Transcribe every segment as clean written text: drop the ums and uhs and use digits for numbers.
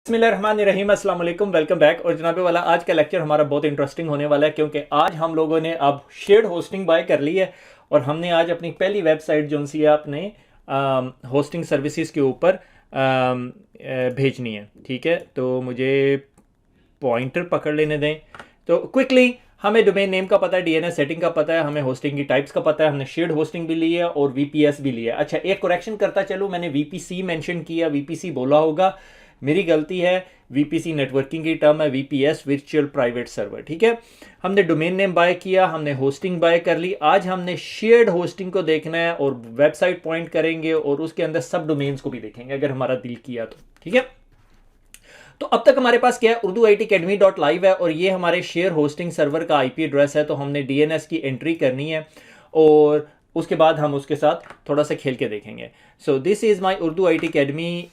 बिस्मिल्लाहिर्रहमानिर्रहीम, अस्सलाम वालेकुम, वेलकम बैक। और जनाबे वाला, आज का लेक्चर हमारा बहुत इंटरेस्टिंग होने वाला है क्योंकि आज हम लोगों ने अब शेयर्ड होस्टिंग बाय कर ली है और हमने आज अपनी पहली वेबसाइट जो सी है अपने होस्टिंग सर्विसेज के ऊपर भेजनी है। ठीक है, तो मुझे पॉइंटर पकड़ लेने दें। तो क्विकली, हमें डोमेन नेम का पता है, डीएनएस सेटिंग का पता है, हमें होस्टिंग की टाइप्स का पता है, हमने शेयर्ड होस्टिंग भी ली है और वीपीएस भी लिया है। अच्छा, एक करेक्शन करता चलूँ, मैंने वीपीसी मेंशन किया, वीपीसी बोला होगा, मेरी गलती है। वीपीसी नेटवर्किंग की टर्म है, वीपीएस वर्चुअल प्राइवेट सर्वर। ठीक है, हमने डोमेन नेम बाय किया, हमने होस्टिंग बाय कर ली। आज हमने शेयर्ड होस्टिंग को देखना है और वेबसाइट पॉइंट करेंगे और उसके अंदर सब डोमेन्स को भी देखेंगे अगर हमारा दिल किया तो। ठीक है, तो अब तक हमारे पास क्या है, Urdu I T academy dot live है और ये हमारे शेयर होस्टिंग सर्वर का आईपी एड्रेस है। तो हमने डीएनएस की एंट्री करनी है और उसके बाद हम उसके साथ थोड़ा सा खेल के देखेंगे। So this is my Urdu I T academy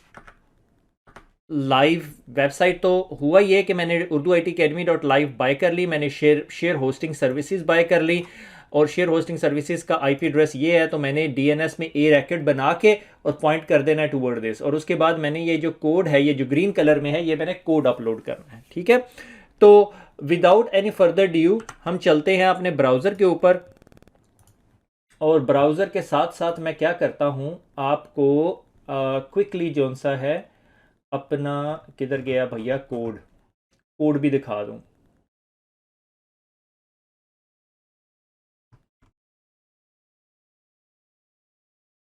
live website. तो हुआ ये कि मैंने Urdu I T academy dot live bye कर ली, मैंने शेयर होस्टिंग सर्विसेज बाय कर ली और शेयर होस्टिंग सर्विसेज का आईपी एड्रेस ये है। तो मैंने डीएनएस में ए रैकेट बना के और पॉइंट कर देना है टूवर्ड दिस। और उसके बाद मैंने ये जो कोड है, ये जो ग्रीन कलर में है, ये मैंने कोड अपलोड करना है। ठीक है, तो विदाउट एनी फर्दर ड्यू हम चलते हैं अपने ब्राउज़र के ऊपर और ब्राउज़र के साथ साथ मैं क्या करता हूँ, आपको क्विकली जो सा है अपना, किधर गया भैया, कोड भी दिखा दूं।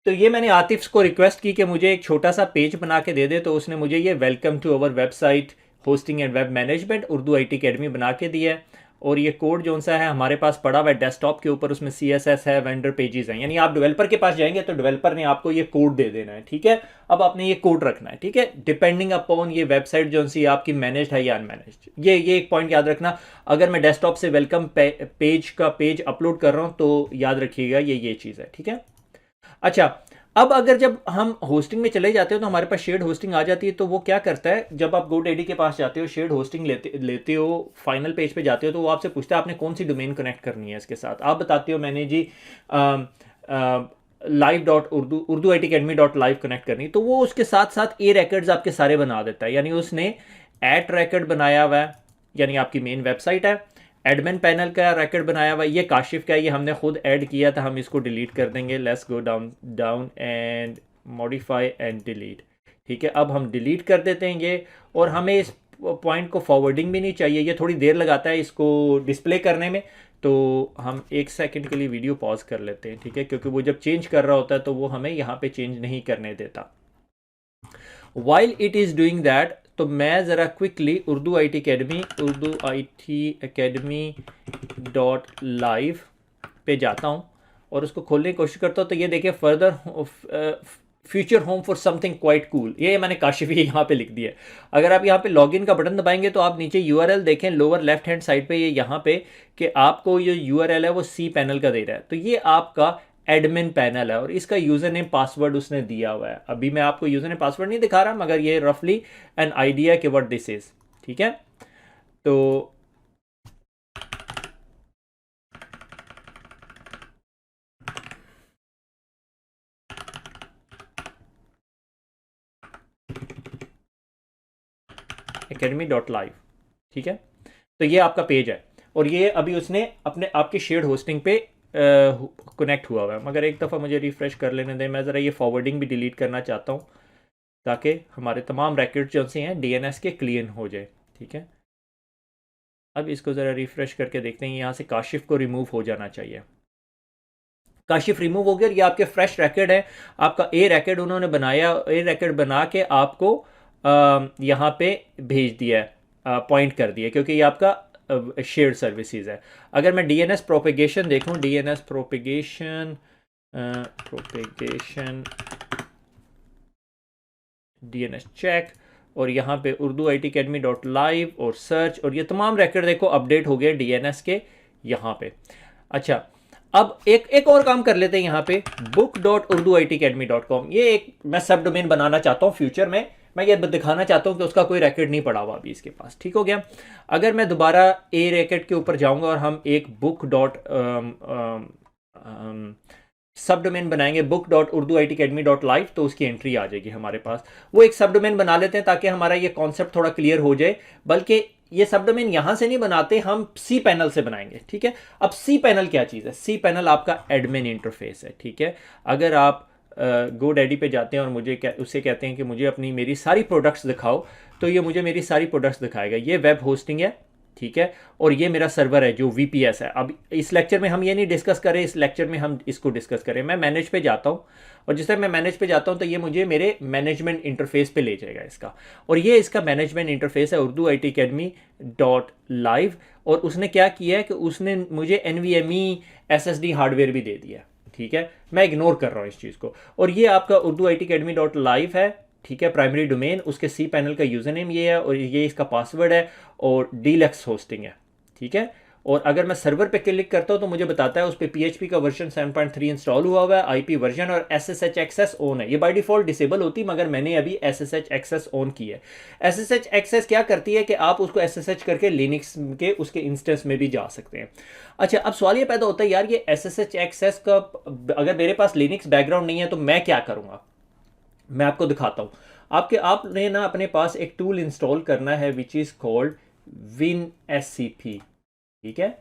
तो ये मैंने आतिफ को रिक्वेस्ट की कि मुझे एक छोटा सा पेज बना के दे दे, तो उसने मुझे ये welcome to our website hosting and web management Urdu I T academy बना के दिया है। और ये कोड जो सा है हमारे पास पड़ा हुआ है डेस्कटॉप के ऊपर, उसमें CSS है, वेंडर पेजेस हैं, यानी आप डेवलपर के पास जाएंगे तो डेवलपर ने आपको ये कोड दे देना है। ठीक है, अब आपने ये कोड रखना है। ठीक है, डिपेंडिंग अपॉन ये वेबसाइट जो सी आपकी मैनेज्ड है या अनमैनेज्ड। ये एक पॉइंट याद रखना, अगर मैं डेस्कटॉप से वेलकम पेज का पेज अपलोड कर रहा हूँ तो याद रखिएगा ये चीज़ है। ठीक है, अच्छा, अब अगर जब हम होस्टिंग में चले जाते हो तो हमारे पास शेयर्ड होस्टिंग आ जाती है। तो वो क्या करता है, जब आप GoDaddy के पास जाते हो, शेयर्ड होस्टिंग लेते हो, फाइनल पेज पे जाते हो, तो वो आपसे पूछता है आपने कौन सी डोमेन कनेक्ट करनी है इसके साथ। आप बताते हो मैंने जी live dot Urdu I T academy dot live connect करनी, तो वो उसके साथ साथ ए रैकेट्स आपके सारे बना देता है। यानी उसने एट रैकेट बनाया हुआ है, यानी आपकी मेन वेबसाइट है। एडमिन पैनल का रैकेट बनाया हुआ है, ये काशिफ का है, ये हमने खुद ऐड किया था, हम इसको डिलीट कर देंगे। Let's go down and modify and delete. ठीक है, अब हम डिलीट कर देते हैं ये। और हमें इस पॉइंट को फॉरवर्डिंग भी नहीं चाहिए, ये थोड़ी देर लगाता है इसको डिस्प्ले करने में। तो हम एक सेकंड के लिए वीडियो पॉज कर लेते हैं। ठीक है, क्योंकि वो जब चेंज कर रहा होता है तो वो हमें यहाँ पे चेंज नहीं करने देता। While it is doing that, तो मैं ज़रा quickly Urdu I T academy dot live पे जाता हूँ और उसको खोलने की कोशिश करता हूँ। तो ये देखिए, further future home for something quite cool, ये मैंने काशिफी यहाँ पे लिख दिया है। अगर आप यहाँ पे लॉगिन का बटन दबाएंगे तो आप नीचे यूआरएल देखें, लोअर लेफ्ट हैंड साइड पे, ये यहाँ पे कि आपको ये यूआरएल है वो सी पैनल का दे रहा है। तो ये आपका एडमिन पैनल है और इसका यूज़र नेम पासवर्ड उसने दिया हुआ है। अभी मैं आपको यूज़र नेम पासवर्ड नहीं दिखा रहा, मगर ये रफली एन आइडिया कि व्हाट दिस इज़। ठीक है, तो academy.live। ठीक है, तो ये आपका पेज है और ये अभी उसने अपने आपके शेयर्ड होस्टिंग पे कनेक्ट हुआ हुआ है। मगर एक दफ़ा मुझे रिफ्रेश कर लेने दें, मैं ज़रा ये फॉरवर्डिंग भी डिलीट करना चाहता हूँ ताकि हमारे तमाम रैकेट्स जो से हैं डीएनएस के क्लीन हो जाए। ठीक है, अब इसको ज़रा रिफ्रेश करके देखते हैं, यहाँ से काशिफ को रिमूव हो जाना चाहिए। काशिफ रिमूव हो गया, ये आपके फ्रेश रैकेट है, आपका ए रैकेट उन्होंने बनाया, ए रैकेट बना के आपको यहाँ पे भेज दिया है, पॉइंट कर दिया, क्योंकि ये आपका शेयर्ड सर्विसेज है। अगर मैं डीएनएस प्रोपेगेशन देखूँ, डीएनएस प्रोपेगेशन डीएनएस चेक, और यहाँ पे Urdu I T academy dot live और सर्च, और ये तमाम रैकेट देखो अपडेट हो गए डीएनएस के यहाँ पे। अच्छा, अब एक और काम कर लेते हैं यहाँ पे, book.urduitacademy.com, ये एक मैं सब डोमेन बनाना चाहता हूँ फ्यूचर में। मैं ये दिखाना चाहता हूँ कि उसका कोई रैकेट नहीं पड़ा हुआ अभी इसके पास। ठीक हो गया, अगर मैं दोबारा ए रैकेट के ऊपर जाऊँगा और हम एक सब डोमेन बनाएंगे book.urduitacademy.live, तो उसकी एंट्री आ जाएगी हमारे पास। वो एक सब डोमेन बना लेते हैं ताकि हमारा ये कॉन्सेप्ट थोड़ा क्लियर हो जाए। बल्कि ये सब डोमेन यहां से नहीं बनाते, हम सी पैनल से बनाएंगे, ठीक है। अब सी पैनल क्या चीज़ है? सी पैनल आपका एडमिन इंटरफेस है, ठीक है। अगर आप GoDaddy पे जाते हैं और उससे कहते हैं कि मुझे मेरी सारी प्रोडक्ट्स दिखाओ, तो ये मुझे मेरी सारी प्रोडक्ट्स दिखाएगा। ये वेब होस्टिंग है, ठीक है, और ये मेरा सर्वर है जो VPS है। अब इस लेक्चर में हम ये नहीं डिस्कस करें, इस लेक्चर में हम इसको डिस्कस करें। मैं मैनेज पे जाता हूँ, और जिस तरह मैं मैनेज पे जाता हूँ तो ये मुझे मेरे मैनेजमेंट इंटरफेस पे ले जाएगा इसका। और ये इसका मैनेजमेंट इंटरफेस है urduitacademy.live। और उसने क्या किया है कि उसने मुझे NVMe SSD हार्डवेयर भी दे दिया, ठीक है। मैं इग्नोर कर रहा हूँ इस चीज़ को। और ये आपका urduitacademy.live है, ठीक है, प्राइमरी डोमेन। उसके सी पैनल का यूज़र नेम ये है, और ये इसका पासवर्ड है, और डीलक्स होस्टिंग है, ठीक है। और अगर मैं सर्वर पे क्लिक करता हूँ तो मुझे बताता है उस पर PHP का वर्जन 7.3 इंस्टॉल हुआ हुआ है, IP वर्जन और SSH एक्सेस ऑन है। ये बाय डिफॉल्ट डिसेबल होती, मगर मैंने अभी SSH एक्सेस ऑन की है। SSH एक्सेस क्या करती है कि आप उसको SSH करके लिनक्स के उसके इंस्टेंस में भी जा सकते हैं। अच्छा, अब सवाल ये पैदा होता है, यार ये SSH एक्सेस का अगर मेरे पास लिनक्स बैकग्राउंड नहीं है तो मैं क्या करूँगा? मैं आपको दिखाता हूँ। आपने ना अपने पास एक टूल इंस्टॉल करना है विच इज़ कॉल्ड WinSCP, ठीक है।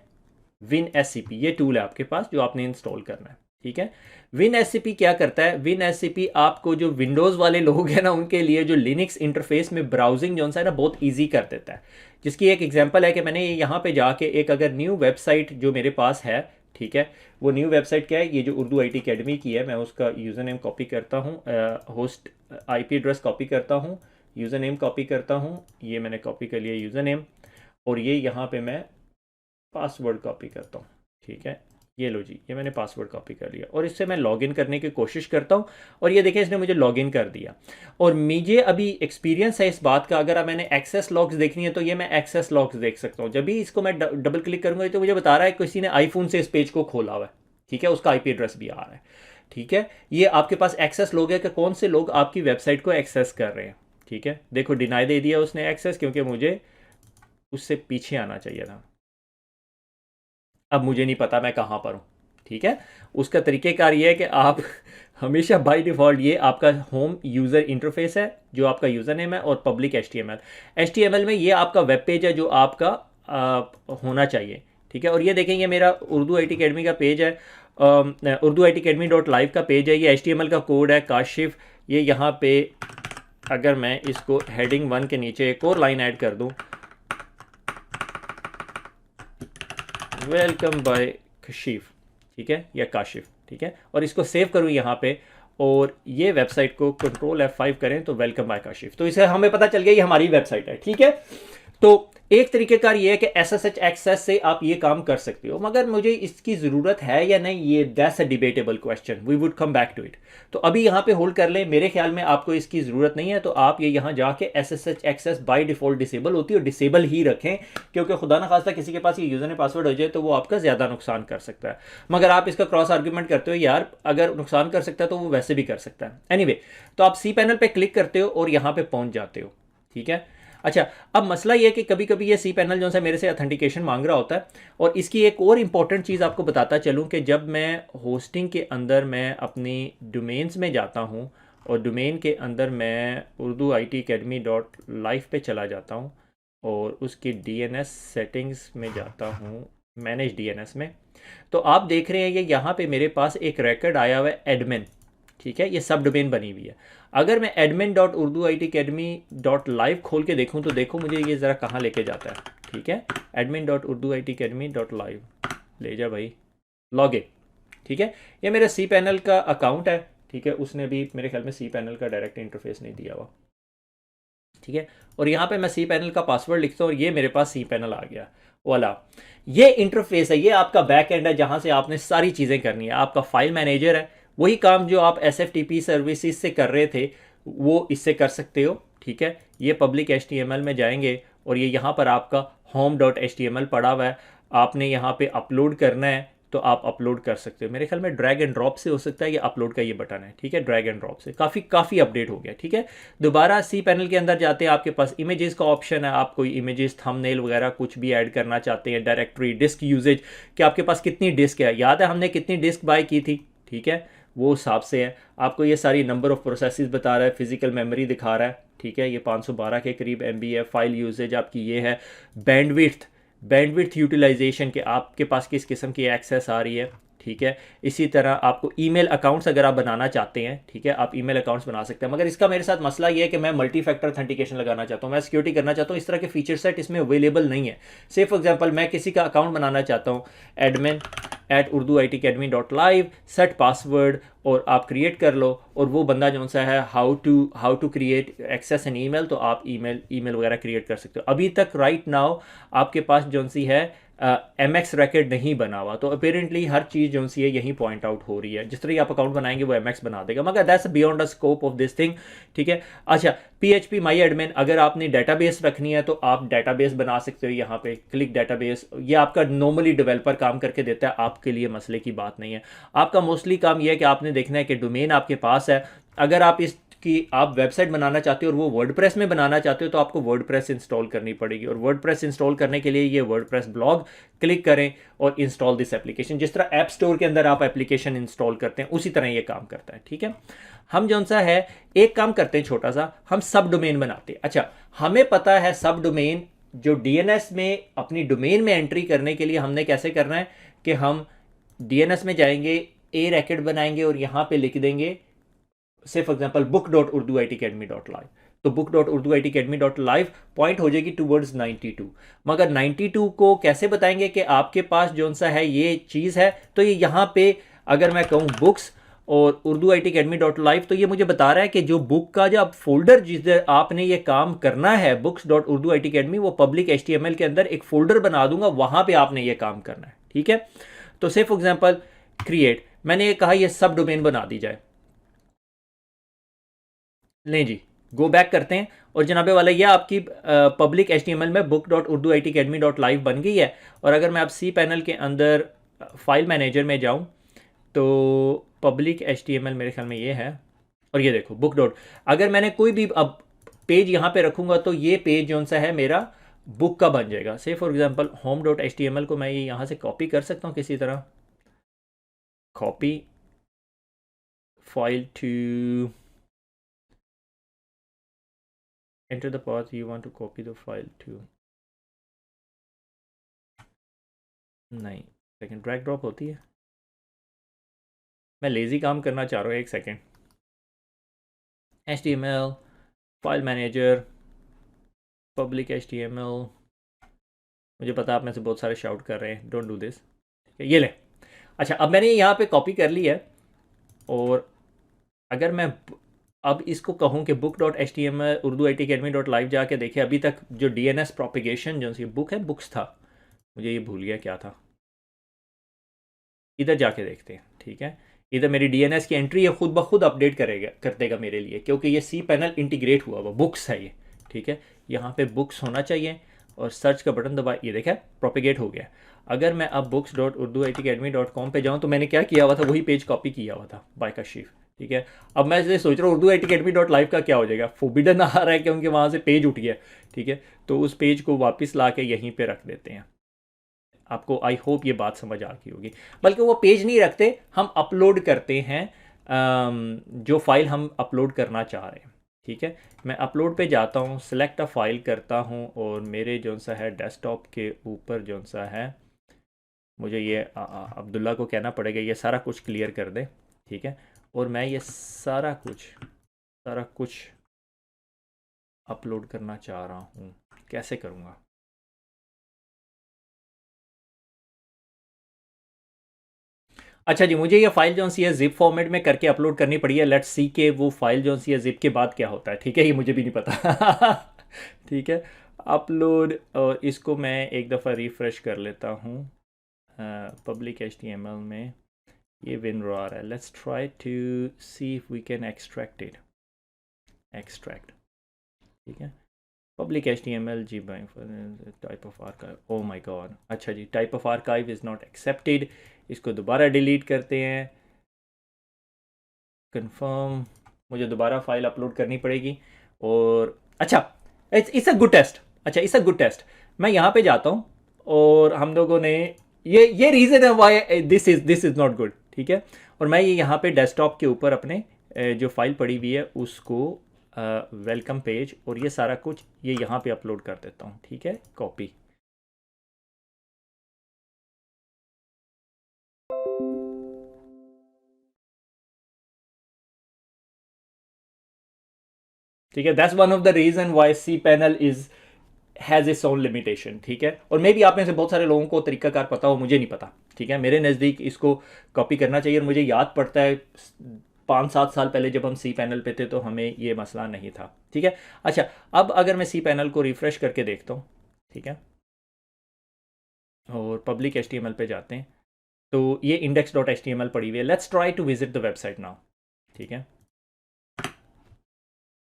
WinSCP ये टूल है आपके पास जो आपने इंस्टॉल करना है, ठीक है। WinSCP क्या करता है? WinSCP आपको, जो विंडोज़ वाले लोग हैं ना, उनके लिए जो लिनक्स इंटरफेस में ब्राउजिंग जो है ना बहुत ईजी कर देता है। जिसकी एक एग्जांपल है कि मैंने यहाँ पे जाके एक अगर न्यू वेबसाइट जो मेरे पास है, ठीक है, वो न्यू वेबसाइट क्या है? ये जो उर्दू IT अकेडमी की है, मैं उसका यूज़र नेम कॉपी करता हूँ, होस्ट IP एड्रेस कॉपी करता हूँ, यूज़र नेम कॉपी करता हूँ, ये मैंने कॉपी कर लिया यूज़र नेम, और ये यहाँ पे मैं पासवर्ड कॉपी करता हूँ, ठीक है। ये लो जी, ये मैंने पासवर्ड कॉपी कर लिया, और इससे मैं लॉगिन करने की कोशिश करता हूँ, और ये देखें इसने मुझे लॉगिन कर दिया। और मुझे अभी एक्सपीरियंस है इस बात का, अगर मैंने एक्सेस लॉग्स देखनी है तो ये मैं एक्सेस लॉग्स देख सकता हूँ। जब भी इसको मैं डबल क्लिक करूँगा तो मुझे बता रहा है किसी ने आईफोन से इस पेज को खोला हुआ है, ठीक है, उसका IP एड्रेस भी आ रहा है, ठीक है। ये आपके पास एक्सेस लॉग है कि कौन से लोग आपकी वेबसाइट को एक्सेस कर रहे हैं, ठीक है। देखो डिनाई दे दिया उसने एक्सेस, क्योंकि मुझे उससे पीछे आना चाहिए था। अब मुझे नहीं पता मैं कहाँ पर हूँ, ठीक है। उसका तरीक़ेकार ये है कि आप हमेशा बाय डिफ़ॉल्ट, ये आपका होम यूज़र इंटरफेस है जो आपका यूज़र नेम है, और पब्लिक HTML में ये आपका वेब पेज है जो आपका होना चाहिए, ठीक है। और ये देखें, ये मेरा उर्दू IT अकेडमी का पेज है, urduitacademy.live का पेज है। ये HTML का कोड है काशिफ। ये यहाँ पे अगर मैं इसको हेडिंग 1 के नीचे एक और लाइन ऐड कर दूँ, वेलकम बाय काशिफ, ठीक है, या काशिफ, ठीक है, और इसको सेव करूँ यहाँ पे, और ये वेबसाइट को Ctrl F5 करें तो वेलकम बाय काशिफ, तो इसे हमें पता चल गया ये हमारी वेबसाइट है, ठीक है। तो एक तरीकेकार ये है कि SSH एक्सेस से आप ये काम कर सकते हो, मगर मुझे इसकी ज़रूरत है या नहीं, ये that's a debatable question, we would come back to it. तो अभी यहाँ पे होल्ड कर लें, मेरे ख्याल में आपको इसकी ज़रूरत नहीं है, तो आप ये यहाँ जाके SSH access by default disable होती है, और डिसेबल ही रखें, क्योंकि खुदा न खास्ता किसी के पास ये यूज़र नेम पासवर्ड हो जाए तो वो आपका ज़्यादा नुकसान कर सकता है। मगर आप इसका क्रॉस आर्ग्यूमेंट करते हो, यार अगर नुकसान कर सकता है तो वो वैसे भी कर सकता है। एनीवे, तो आप सी पैनल पर क्लिक करते हो और यहाँ पर पहुँच जाते हो, ठीक है। अच्छा, अब मसला ये है कि कभी कभी ये सी पैनल जो है मेरे से ऑथेंटिकेशन मांग रहा होता है। और इसकी एक और इम्पॉर्टेंट चीज़ आपको बताता चलूँ कि जब मैं होस्टिंग के अंदर मैं अपनी डोमेन्स में जाता हूँ, और डोमेन के अंदर मैं urduitacademy.live पे चला जाता हूँ, और उसकी DNS सेटिंग्स में जाता हूँ, मैनेज DNS में, तो आप देख रहे हैं ये यहाँ पे मेरे पास एक रिकॉर्ड आया हुआ है एडमिन, ठीक है, ये सब डोमेन बनी हुई है। अगर मैं admin.urduitacademy.live खोल के देखूं तो देखो मुझे ये ज़रा कहाँ लेके जाता है, ठीक है। admin.urduitacademy.live ले जा भाई, लॉगिन, ठीक है। ये मेरा सी पैनल का अकाउंट है, ठीक है। उसने भी मेरे ख्याल में सी पैनल का डायरेक्ट इंटरफेस नहीं दिया हुआ, ठीक है। और यहाँ पे मैं सी पैनल का पासवर्ड लिखता हूँ और ये मेरे पास सी पैनल आ गया, वाला। ये इंटरफेस है, ये आपका बैक एंड है जहाँ से आपने सारी चीज़ें करनी है। आपका फाइल मैनेजर है, वही काम जो आप SFTP सर्विसेज से कर रहे थे वो इससे कर सकते हो, ठीक है। ये पब्लिक HTML में जाएंगे और ये यहाँ पर आपका home.html पड़ा हुआ है, आपने यहाँ पे अपलोड करना है तो आप अपलोड कर सकते हो। मेरे ख्याल में ड्रैग एंड ड्रॉप से हो सकता है, ये अपलोड का ये बटन है, ठीक है, ड्रैग एंड ड्रॉप से काफ़ी अपडेट हो गया, ठीक है। दोबारा सी पैनल के अंदर जाते हैं, आपके पास इमेजेस का ऑप्शन है, आप कोई इमेजेस थंबनेल वगैरह कुछ भी ऐड करना चाहते हैं, डायरेक्टरी डिस्क यूजेज कि आपके पास कितनी डिस्क है। याद है हमने कितनी डिस्क बाय की थी, ठीक है, वो हिसाब से है। आपको ये सारी नंबर ऑफ़ प्रोसेसेस बता रहा है, फिजिकल मेमोरी दिखा रहा है, ठीक है, ये 512 के करीब MB है। फाइल यूजेज आपकी ये है। बैंडविड्थ यूटिलाइजेशन के आपके पास किस किस्म की एक्सेस आ रही है, ठीक है। इसी तरह आपको ईमेल अकाउंट्स अगर आप बनाना चाहते हैं, ठीक है, आप ईमेल अकाउंट्स बना सकते हैं, मगर इसका मेरे साथ मसला ये है कि मैं मल्टी फैक्टर ऑथेंटिकेशन लगाना चाहता हूँ, मैं सिक्योरिटी करना चाहता हूँ, इस तरह के फीचर सेट इसमें अवेलेबल नहीं है। से फॉर एग्जांपल मैं किसी का अकाउंट बनाना चाहता हूँ, admin@urduitacademy.live, सेट पासवर्ड और आप क्रिएट कर लो, और वो बंदा जो सा है how to create access an email, तो आप ईमेल वगैरह क्रिएट कर सकते हो। अभी तक राइट नाउ आपके पास जो सी है MX रैकेट नहीं बना हुआ, तो अपेरेंटली हर चीज़ जो सी है यही पॉइंट आउट हो रही है। जिस तरह आप अकाउंट बनाएंगे वो MX बना देगा, मगर that's beyond the scope of this thing, ठीक है। अच्छा, PHP माई एडमिन, अगर आपने डेटाबेस रखनी है तो आप डेटाबेस बना सकते हो, यहाँ पे क्लिक डेटाबेस, ये आपका नॉर्मली डेवलपर काम करके देता है, आपके लिए मसले की बात नहीं है। आपका मोस्टली काम यह है कि आपने देखना है कि डोमेन आपके पास है। अगर आप कि आप वेबसाइट बनाना चाहते हो और वो वर्डप्रेस में बनाना चाहते हो, तो आपको वर्डप्रेस इंस्टॉल करनी पड़ेगी, और वर्डप्रेस इंस्टॉल करने के लिए ये वर्डप्रेस ब्लॉग क्लिक करें और इंस्टॉल दिस एप्लीकेशन। जिस तरह ऐप स्टोर के अंदर आप एप्लीकेशन इंस्टॉल करते हैं उसी तरह ये काम करता है, ठीक है। हम जो सा है एक काम करते हैं छोटा सा, हम सब डोमेन बनाते हैं। अच्छा, हमें पता है सब डोमेन जो DNS में अपनी डोमेन में एंट्री करने के लिए हमने कैसे करना है कि हम DNS में जाएंगे, ए रैकेट बनाएंगे और यहाँ पे लिख देंगे से फॉर एग्जाम्पल book.urduitacademy.live, तो book.urduitacademy.live पॉइंट हो जाएगी टूवर्ड्स 92। मगर 92 को कैसे बताएंगे कि आपके पास जो सा है ये चीज़ है, तो ये यहाँ पे अगर मैं कहूँ बुक्स और urduitacademy.live, तो ये मुझे बता रहा है कि जो बुक का जो फोल्डर जिधर आपने ये काम करना है books.urduitacademy, वो पब्लिक HTML के अंदर एक फोल्डर बना दूंगा, वहाँ पे आपने ये काम करना है, ठीक है। तो से फॉर एग्जाम्पल क्रिएट, मैंने ये कहा ये सब डोमेन बना दी जाए, नहीं जी, गो बैक करते हैं, और जनाबे वाला ये आपकी पब्लिक HTML में book.urduitacademy.live बन गई है। और अगर मैं अब सी पैनल के अंदर फाइल मैनेजर में जाऊं, तो पब्लिक HTML मेरे ख्याल में ये है, और ये देखो book. अगर मैंने कोई भी अब पेज यहाँ पे रखूँगा तो ये पेज जो सा है मेरा बुक का बन जाएगा। से फॉर एग्जांपल home.html को मैं ये यहाँ से कॉपी कर सकता हूँ किसी तरह, copy file to enter the path you want to copy the file to, नहीं, सेकंड ड्रैग ड्रॉप होती है, मैं लेज़ी काम करना चाह रहा हूँ, एक second. HTML file manager public HTML, मुझे पता आप में से बहुत सारे शाउट कर रहे हैं, डोंट डू दिस, ठीक है, ये ले। अच्छा, अब मैंने यहाँ पे कॉपी कर ली है, और अगर मैं अब इसको कहूँ कि book.html urduitacademy.live जाके देखे, अभी तक जो DNS प्रोपिगेशन जो सी बुक है, बुक्स था, मुझे ये भूल गया क्या था, इधर जाके देखते हैं, ठीक है। इधर मेरी DNS की एंट्री है, खुद ब खुद अपडेट कर देगा मेरे लिए, क्योंकि ये सी पैनल इंटीग्रेट हुआ हुआ बुक्स है ये, ठीक है। यहाँ पे बुक्स होना चाहिए, और सर्च का बटन दबा, ये देखा प्रोपिगेट हो गया। अगर मैं अब books.urduitacademy.com पे जाऊँ, तो मैंने क्या किया हुआ था, वही पेज कॉपी किया हुआ था बाय कशीफ, ठीक है। अब मैं इसे सोच रहा हूँ urduitacademy.live का क्या हो जाएगा, फोबिडन आ रहा है क्योंकि वहाँ से पेज उठ गया, ठीक है। तो उस पेज को वापस ला के यहीं पे रख देते हैं। आपको आई होप ये बात समझ आ गई होगी। बल्कि वो पेज नहीं रखते, हम अपलोड करते हैं जो फाइल हम अपलोड करना चाह रहे हैं, ठीक है। मैं अपलोड पे जाता हूँ, सिलेक्ट अ फाइल करता हूँ, और मेरे जो सा है डेस्कटॉप के ऊपर जो सा है, मुझे ये अब्दुल्ला को कहना पड़ेगा ये सारा कुछ क्लियर कर दे, ठीक है। और मैं ये सारा कुछ अपलोड करना चाह रहा हूँ, कैसे करूँगा? अच्छा जी, मुझे ये फाइल जो सी है जिप फॉर्मेट में करके अपलोड करनी पड़ी है। लेट्स सी के वो फाइल जो सी है जिप के बाद क्या होता है, ठीक है, ये मुझे भी नहीं पता ठीक है, अपलोड, और इसको मैं एक दफ़ा रिफ़्रेश कर लेता हूँ पब्लिक HTML में, ये विनरो आ रहा है। Let's try to see if we can extract it, extract, ठीक है, पब्लिक HTML जी by type of archive, oh my god, अच्छा जी, type of archive is not accepted, इसको दोबारा डिलीट करते हैं, कंफर्म, मुझे दोबारा फाइल अपलोड करनी पड़ेगी। और अच्छा, इट्स अ गुड टेस्ट, अच्छा इट्स अ गुड टेस्ट, मैं यहाँ पे जाता हूँ, और हम लोगों ने ये रीज़न है why this is not good, ठीक है। और मैं ये यहाँ पे डेस्कटॉप के ऊपर अपने जो फाइल पड़ी हुई है उसको वेलकम पेज और ये सारा कुछ ये यहाँ पे अपलोड कर देता हूँ, ठीक है, कॉपी। ठीक है, that's one of the reason why C panel is has its own limitation, ठीक है। और मे भी आप में से बहुत सारे लोगों को तरीकाकार पता हो, मुझे नहीं पता, ठीक है। मेरे नज़दीक इसको कॉपी करना चाहिए और मुझे याद पड़ता है 5-7 साल पहले जब हम सी पैनल पे थे तो हमें ये मसला नहीं था, ठीक है। अच्छा, अब अगर मैं सी पैनल को रिफ्रेश करके देखता हूँ, ठीक है, और पब्लिक HTML पे जाते हैं तो ये index.html पड़ी हुई है। Let's try to visit the website now, ठीक है।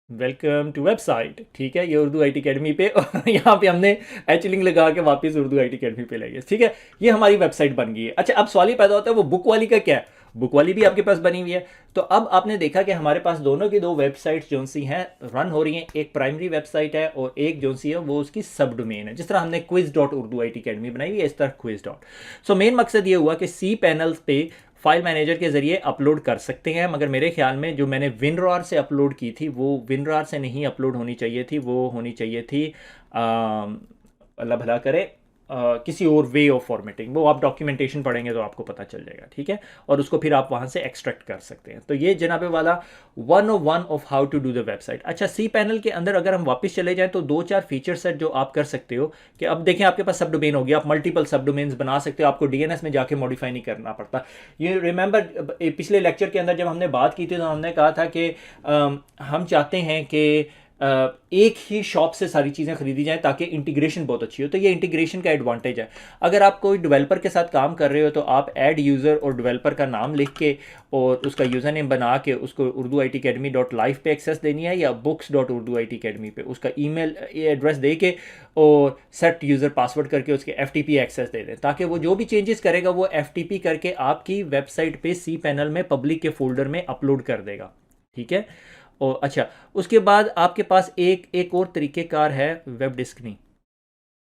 वेलकम टू वेबसाइट, ठीक है, ये उर्दू IT अकेडमी पे और यहाँ पे हमने लिंक लगा के वापस उर्दू IT अकेडमी पे ले गए, ठीक है। ये हमारी वेबसाइट बन गई है। अच्छा, अब सवाल ही पैदा होता है वो बुक वाली का क्या है। बुक वाली भी आपके पास बनी हुई है। तो अब आपने देखा कि हमारे पास दोनों की दो वेबसाइट्स जो सी हैं रन हो रही हैं। एक प्राइमरी वेबसाइट है और एक जो सी है वो उसकी सब डोमेन है। जिस तरह हमने quiz.urdu IT अकेडमी बनाई हुई है इस तरह quiz. सो मेन मकसद ये हुआ कि सी पैनल्स पे फाइल मैनेजर के ज़रिए अपलोड कर सकते हैं, मगर मेरे ख्याल में जो मैंने WinRAR से अपलोड की थी वो WinRAR से नहीं अपलोड होनी चाहिए थी, वो होनी चाहिए थी अल्लाह भला करे किसी और वे ऑफ फॉर्मेटिंग। वो आप डॉक्यूमेंटेशन पढ़ेंगे तो आपको पता चल जाएगा, ठीक है। और उसको फिर आप वहाँ से एक्सट्रैक्ट कर सकते हैं। तो ये जनाबे वाला 101 of how to do the website. अच्छा, सी पैनल के अंदर अगर हम वापस चले जाएं तो 2-4 फीचर्स है जो आप कर सकते हो कि अब देखें आपके पास सब डोमेन होगी, आप मल्टीपल सब डोमेन्स बना सकते हो, आपको DNS में जाके मॉडिफाई नहीं करना पड़ता। ये रिमेंबर पिछले लेक्चर के अंदर जब हमने बात की थी तो हमने कहा था कि हम चाहते हैं कि एक ही शॉप से सारी चीज़ें खरीदी जाएं ताकि इंटीग्रेशन बहुत अच्छी हो। तो ये इंटीग्रेशन का एडवांटेज है। अगर आप कोई डेवलपर के साथ काम कर रहे हो तो आप ऐड यूज़र और डेवलपर का नाम लिख के और उसका यूज़र नेम बना के उसको urduitacademy.live पे एक्सेस देनी है या books.urduitacademy पे उसका ईमेल एड्रेस दे के और सेट यूज़र पासवर्ड करके उसके FTP एक्सेस दे दें ताकि वो जो भी चेंजेस करेगा वो FTP करके आपकी वेबसाइट पे सी पैनल में पब्लिक के फोल्डर में अपलोड कर देगा, ठीक है। और अच्छा, उसके बाद आपके पास एक और तरीक़ेकार है वेब डिस्क नहीं,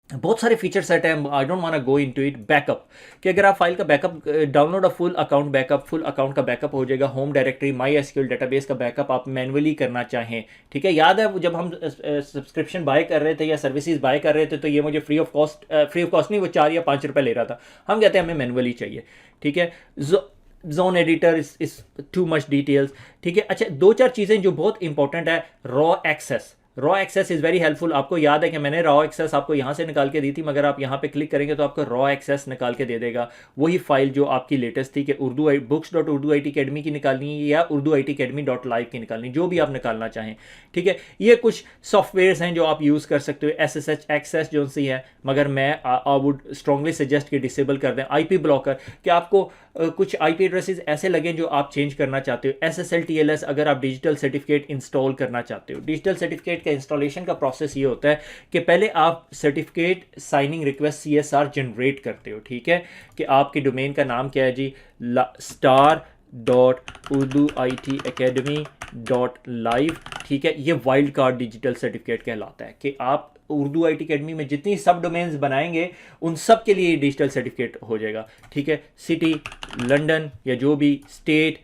बहुत सारे फीचर सेट हैं। आई don't want go into it. Backup, कि अगर आप फाइल का backup download a full account backup, full account का बैकअप हो जाएगा। होम डायरेक्टरी MySQL डेटाबेस का बैकअप आप मैनुअली करना चाहें, ठीक है। याद है जब हम सब्सक्रिप्शन बाय कर रहे थे या सर्विसेज बाय कर रहे थे तो ये मुझे फ्री ऑफ कॉस्ट नहीं, वो 4 या 5 रुपये ले रहा था। हम कहते हैं हमें मैनुअली चाहिए, ठीक है। Zone editor is too much details, ठीक है। अच्छा, 2-4 चीज़ें जो बहुत इंपॉर्टेंट है। Raw access is very helpful. आपको याद है कि मैंने रॉ एक्सेस आपको यहाँ से निकाल के दी थी, मगर आप यहाँ पे क्लिक करेंगे तो आपको रॉ एक्सेस निकाल के दे देगा। वही फाइल जो आपकी लेटेस्ट थी कि books.urduitacademy की निकालनी है या urduitacademy.live की निकालनी, जो भी आप निकालना चाहें, ठीक है। ये कुछ सॉफ्टवेयर्स हैं जो आप यूज़ कर सकते हो। SSH एक्सेस जो सी है, मगर मैं आई वुड स्ट्रांगली सजेस्ट कि डिसेबल कर दें। IP ब्लॉकर, कि आपको कुछ IP एड्रेसेस ऐसे लगें जो आप चेंज करना चाहते हो। SSL TLS, अगर आप डिजिटल सर्टिफिकेट इंस्टॉल करना चाहते हो। डिजिटल सर्टिफिकेट का इंस्टॉलेशन का प्रोसेस ये होता है कि पहले आप certificate signing request CSR generate करते हो, ठीक है। कि आपके डोमेन का नाम क्या है जी, star.urduitacademy.live, ठीक है। ये वाइल्ड कार्ड डिजिटल सर्टिफिकेट कहलाता है कि आप उर्दू IT अकेडमी में जितनी सब डोमेन्स बनाएंगे उन सब के लिए डिजिटल सर्टिफिकेट हो जाएगा, ठीक है। सिटी लंदन या जो भी, स्टेट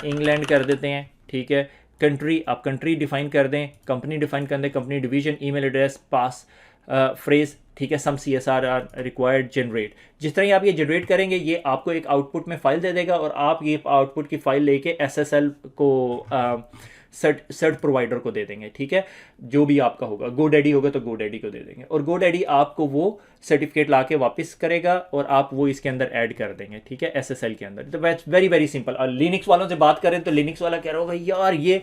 इंग्लैंड कर देते हैं, ठीक है। कंट्री, आप कंट्री डिफाइन कर दें, कंपनी डिफाइन कर दें, कंपनी डिवीजन, ईमेल एड्रेस, पास फ्रेज, ठीक है। सम CSR आर रिक्वायर्ड जनरेट। जिस तरह आप ये जनरेट करेंगे ये आपको एक आउटपुट में फाइल दे देगा और आप ये आउटपुट की फाइल लेके SSL को सर्ट प्रोवाइडर को दे देंगे, ठीक है। जो भी आपका होगा, GoDaddy होगा तो GoDaddy को दे देंगे और GoDaddy आपको वो सर्टिफिकेट ला के वापस करेगा और आप वो इसके अंदर ऐड कर देंगे, ठीक है, SSL के अंदर। तो वेरी वेरी सिंपल। और लिनक्स वालों से बात करें तो लिनक्स वाला कह रहा होगा यार ये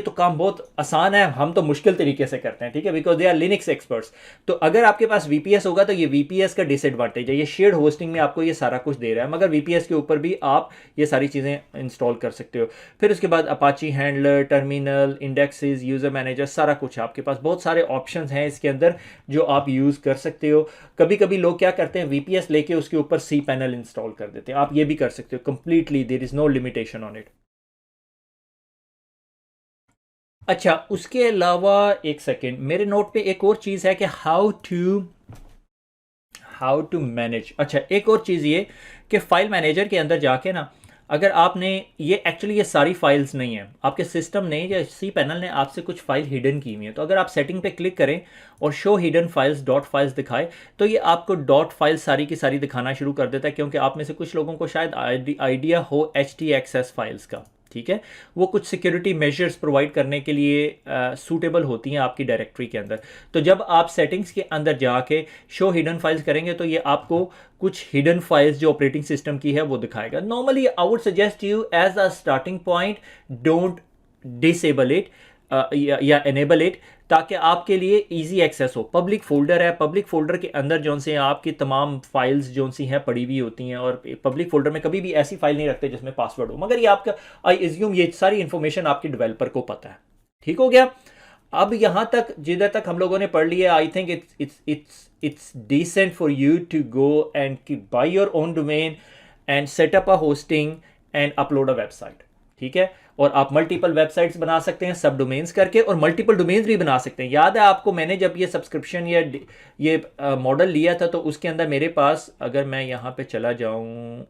तो काम बहुत आसान है, हम तो मुश्किल तरीके से करते हैं, ठीक है, because they are Linux experts. तो अगर आपके पास VPS होगा तो ये VPS का डिसएडवांटेज है। ये शेयर्ड होस्टिंग में आपको ये सारा कुछ दे रहा है, मगर VPS के ऊपर भी आप ये सारी चीज़ें इंस्टॉल कर सकते हो। फिर उसके बाद Apache handler, terminal, indexes, user manager, सारा कुछ आपके पास बहुत सारे ऑप्शंस हैं इसके अंदर जो आप यूज़ कर सकते हो। कभी कभी लोग क्या करते हैं, VPS लेके उसके ऊपर सी पैनल इंस्टॉल कर देते हैं। आप ये भी कर सकते हो completely, there is no limitation on it. अच्छा, उसके अलावा एक सेकेंड, मेरे नोट पे एक और चीज़ है कि हाउ टू मैनेज। अच्छा, एक और चीज़ ये कि फाइल मैनेजर के अंदर जाके ना अगर आपने ये सारी फाइल्स नहीं है, आपके सिस्टम ने या सी पैनल ने आपसे कुछ फाइल हिडन की हुई है, तो अगर आप सेटिंग पे क्लिक करें और show hidden files dot files दिखाए, तो ये आपको डॉट फाइल सारी की सारी दिखाना शुरू कर देता है, क्योंकि आप में से कुछ लोगों को शायद आइडिया हो HTXS फाइल्स का, ठीक है। वो कुछ सिक्योरिटी मेजर्स प्रोवाइड करने के लिए सूटेबल होती हैं आपकी डायरेक्टरी के अंदर। तो जब आप सेटिंग्स के अंदर जाके शो हिडन फाइल्स करेंगे तो ये आपको कुछ हिडन फाइल्स जो ऑपरेटिंग सिस्टम की है वो दिखाएगा। Normally I would suggest you as a starting point, don't disable it या एनेबल इट, ताकि आपके लिए इजी एक्सेस हो। पब्लिक फोल्डर है, पब्लिक फोल्डर के अंदर जो से आपकी तमाम फाइल्स जो सी हैं पड़ी हुई होती हैं, और पब्लिक फोल्डर में कभी भी ऐसी फाइल नहीं रखते जिसमें पासवर्ड हो, मगर ये आपका आई एज्यूम ये सारी इंफॉर्मेशन आपके डेवलपर को पता है। ठीक हो गया। अब यहां तक जिधर तक हम लोगों ने पढ़ लिया, I think it's decent for you to go and buy your own domain and set up a hosting and upload a website. ठीक है। और आप मल्टीपल वेबसाइट्स बना सकते हैं सब डोमेन्स करके, और मल्टीपल डोमेन्स भी बना सकते हैं। याद है आपको, मैंने जब ये सब्सक्रिप्शन या ये मॉडल लिया था तो उसके अंदर मेरे पास, अगर मैं यहाँ पे चला जाऊँ,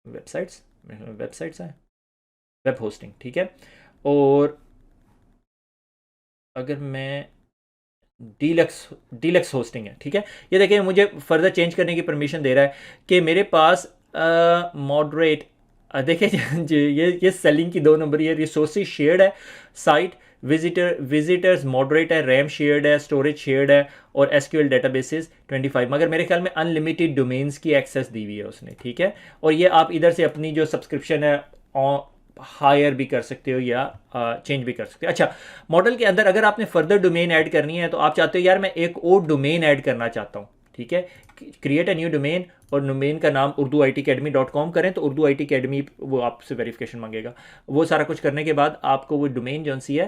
वेबसाइट्स है, वेब होस्टिंग, ठीक है। और अगर मैं डीलक्स होस्टिंग है, ठीक है। ये देखिए मुझे फर्दर चेंज करने की परमिशन दे रहा है कि मेरे पास मॉडरेट, देखिए ये सेलिंग की 2 नंबर, ये रिसोर्सेज शेयर्ड है, साइट विजिटर्स मॉडरेट है, रैम शेयर्ड है, स्टोरेज शेयर्ड है, और SQL डेटाबेसेस 25, मगर मेरे ख्याल में अनलिमिटेड डोमेन्स की एक्सेस दी हुई है उसने, ठीक है। और ये आप इधर से अपनी जो सब्सक्रिप्शन है हायर भी कर सकते हो या चेंज भी कर सकते हो। अच्छा, मॉडल के अंदर अगर आपने फर्दर डोमेन ऐड करनी है तो आप चाहते हो यार मैं एक और डोमेन ऐड करना चाहता हूँ, ठीक है। क्रिएट अ न्यू डोमेन, और डोमेन का नाम urduitacademy.com करें तो उर्दू IT अकेडमी वो आपसे वेरिफिकेशन मांगेगा। वो सारा कुछ करने के बाद आपको वो डोमेन जो सी है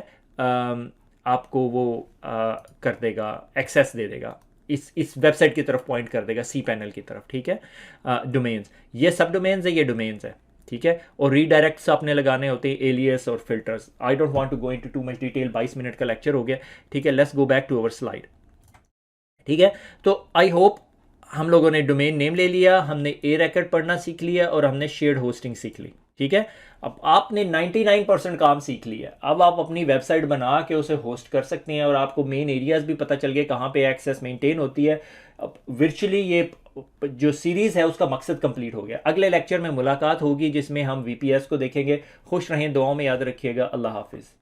आपको वो कर देगा, एक्सेस दे देगा, इस वेबसाइट की तरफ पॉइंट कर देगा, सी पैनल की तरफ, ठीक है। डोमेन्स, ये सब डोमेन्स है, ये डोमेन्स है, ठीक है। और रीडायरेक्ट्स आपने लगाने होते हैं, एलियस और filters. I don't want to go into too much detail, 22 minute का लेक्चर हो गया, ठीक है। Let's go back to our slide, ठीक है। तो आई होप हम लोगों ने डोमेन नेम ले लिया, हमने ए रैकेट पढ़ना सीख लिया, और हमने शेयर्ड होस्टिंग सीख ली, ठीक है। अब आपने 99% काम सीख लिया। अब आप अपनी वेबसाइट बना के उसे होस्ट कर सकते हैं, और आपको मेन एरियाज भी पता चल गए कहाँ पे एक्सेस मेंटेन होती है। अब वर्चुअली ये जो सीरीज़ है उसका मकसद कंप्लीट हो गया। अगले लेक्चर में मुलाकात होगी जिसमें हम VPS को देखेंगे। खुश रहें, दुआओं में याद रखिएगा। अल्लाह हाफिज़।